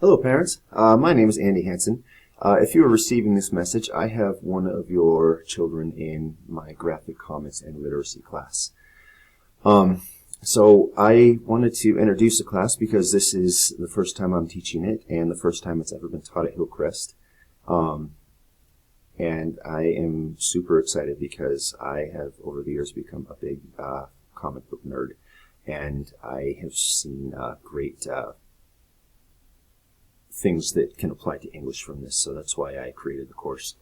Hello, parents. My name is Andy Hansen. If you are receiving this message, I have one of your children in my graphic comics and literacy class. So I wanted to introduce the class because this is the first time I'm teaching it and the first time it's ever been taught at Hillcrest. And I am super excited because I have over the years become a big comic book nerd, and I have seen great things that can apply to English from this, so that's why I created the course.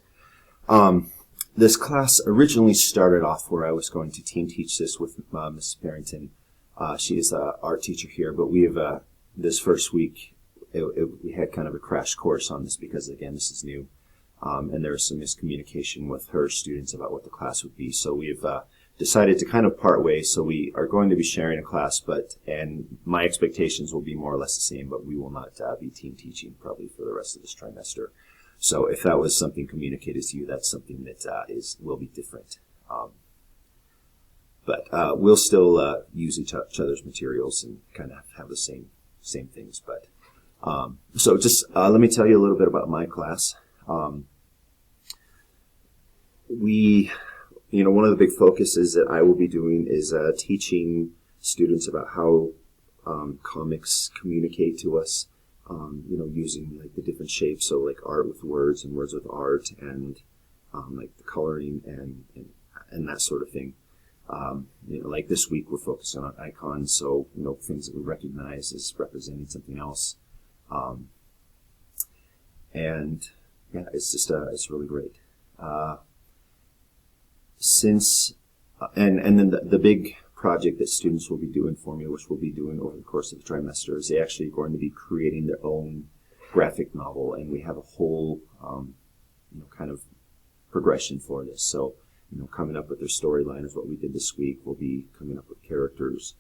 This class originally started off where I was going to team teach this with Miss Barrington. She is an art teacher here, but we have this first week we had kind of a crash course on this because, again, this is new, and there was some miscommunication with her students about what the class would be. So we've decided to kind of part ways. So we are going to be sharing a class, and my expectations will be more or less the same, but we will not be team teaching probably for the rest of this trimester. So if that was something communicated to you, that's something that will be different. But we'll still use each other's materials and kind of have the same things. But so just let me tell you a little bit about my class. One of the big focuses that I will be doing is teaching students about how comics communicate to us, using like the different shapes, so like art with words and words with art, and like the coloring and that sort of thing. Like this week we're focusing on icons, so things that we recognize as representing something else, and yeah, it's just it's really great. And then the big project that students will be doing for me, which we'll be doing over the course of the trimester, is they actually going to be creating their own graphic novel, and we have a whole kind of progression for this. So coming up with their storyline is what we did this week. We'll be coming up with characters,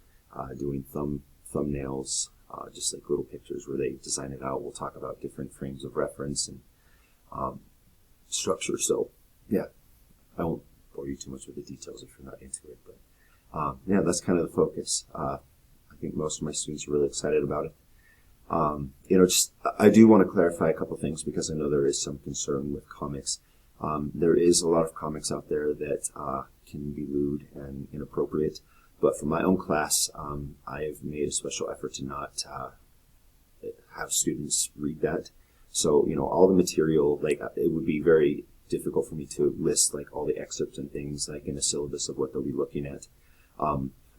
doing thumbnails, just like little pictures where they design it out. We'll talk about different frames of reference and structure. So yeah, I won't bore you too much with the details if you're not into it, but yeah, that's kind of the focus. I think most of my students are really excited about it. I do want to clarify a couple things because I know there is some concern with comics. There is a lot of comics out there that can be lewd and inappropriate, but for my own class, I have made a special effort to not have students read that. So all the material, like it would be very difficult for me to list like all the excerpts and things like in a syllabus of what they'll be looking at.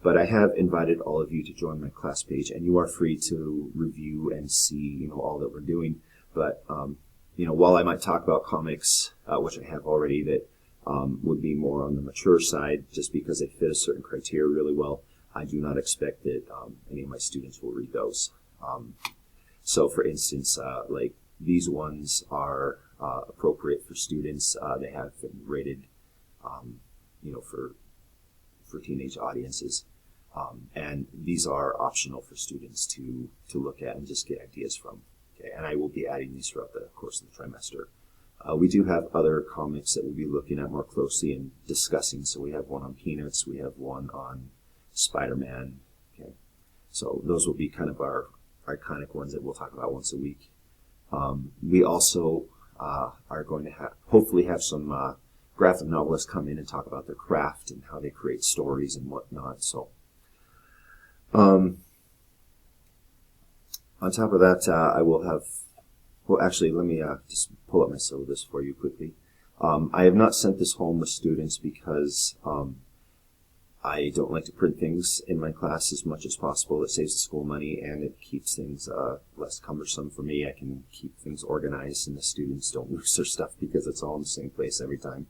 But I have invited all of you to join my class page, and you are free to review and see all that we're doing. But while I might talk about comics, which I have already, that would be more on the mature side, just because they fit a certain criteria really well, I do not expect that any of my students will read those. So for instance, like these ones are appropriate for students. They have been rated, for teenage audiences, and these are optional for students to look at and just get ideas from. Okay, and I will be adding these throughout the course of the trimester. We do have other comics that we'll be looking at more closely and discussing. So we have one on Peanuts, we have one on Spider-Man. Okay, so those will be kind of our iconic ones that we'll talk about once a week. We also are going to hopefully have some graphic novelists come in and talk about their craft and how they create stories and whatnot. So on top of that, I will have, well, actually, let me just pull up my syllabus for you quickly. I have not sent this home with students because I don't like to print things in my class as much as possible. It saves the school money and it keeps things less cumbersome for me. I can keep things organized and the students don't lose their stuff because it's all in the same place every time.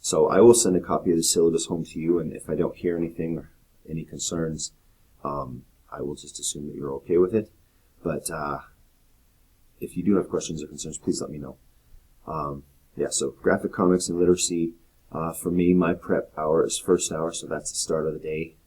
So I will send a copy of the syllabus home to you, and if I don't hear anything or any concerns, I will just assume that you're okay with it. But if you do have questions or concerns, please let me know. Yeah, so graphic comics and literacy. For me, my prep hour is first hour, so that's the start of the day.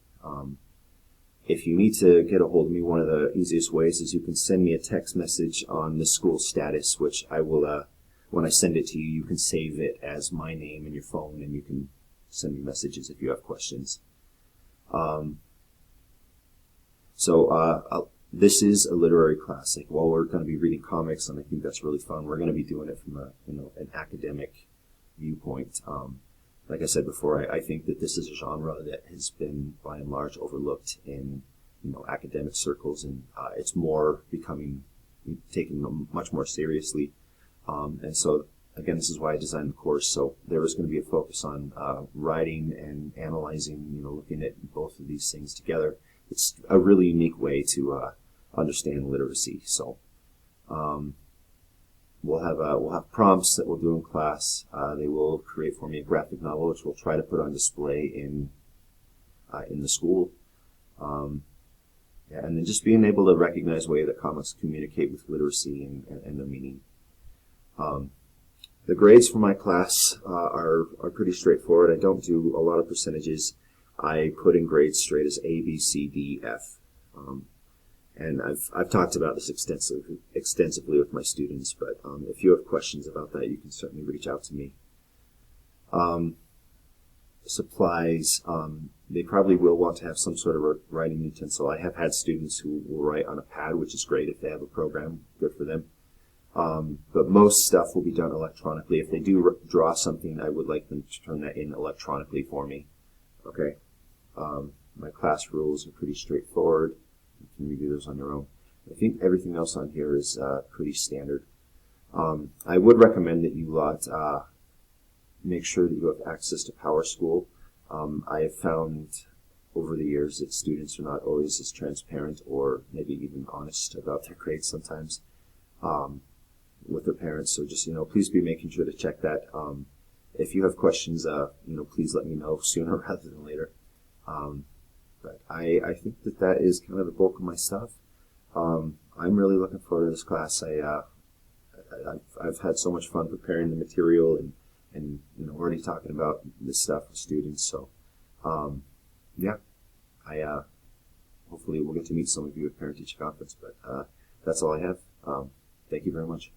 If you need to get a hold of me, one of the easiest ways is you can send me a text message on the school status, which I will, when I send it to you, you can save it as my name in your phone, and you can send me messages if you have questions. this is a literary class. Like, while we're going to be reading comics, and I think that's really fun, we're going to be doing it from an academic viewpoint. Like I said before, I think that this is a genre that has been, by and large, overlooked in academic circles, and it's more becoming taken much more seriously. And so, again, this is why I designed the course. So there was going to be a focus on writing and analyzing, looking at both of these things together. It's a really unique way to understand literacy. So we'll have prompts that we'll do in class. They will create for me a graphic novel, which we'll try to put on display in the school. And then just being able to recognize the way that comics communicate with literacy and their meaning. The grades for my class are pretty straightforward. I don't do a lot of percentages. I put in grades straight as A, B, C, D, F. And I've talked about this extensively with my students, but if you have questions about that, you can certainly reach out to me. Supplies, they probably will want to have some sort of a writing utensil. I have had students who will write on a pad, which is great if they have a program, good for them. But most stuff will be done electronically. If they do draw something, I would like them to turn that in electronically for me. Okay. My class rules are pretty straightforward. You can review those on your own. I think everything else on here is pretty standard. I would recommend that you make sure that you have access to PowerSchool. I have found over the years that students are not always as transparent or maybe even honest about their grades sometimes with their parents. So just, please be making sure to check that. If you have questions, please let me know sooner rather than later. But I think that is kind of the bulk of my stuff. I'm really looking forward to this class. I've had so much fun preparing the material and already talking about this stuff with students. So, yeah, hopefully we'll get to meet some of you at Parent Teacher Conference. But that's all I have. Thank you very much.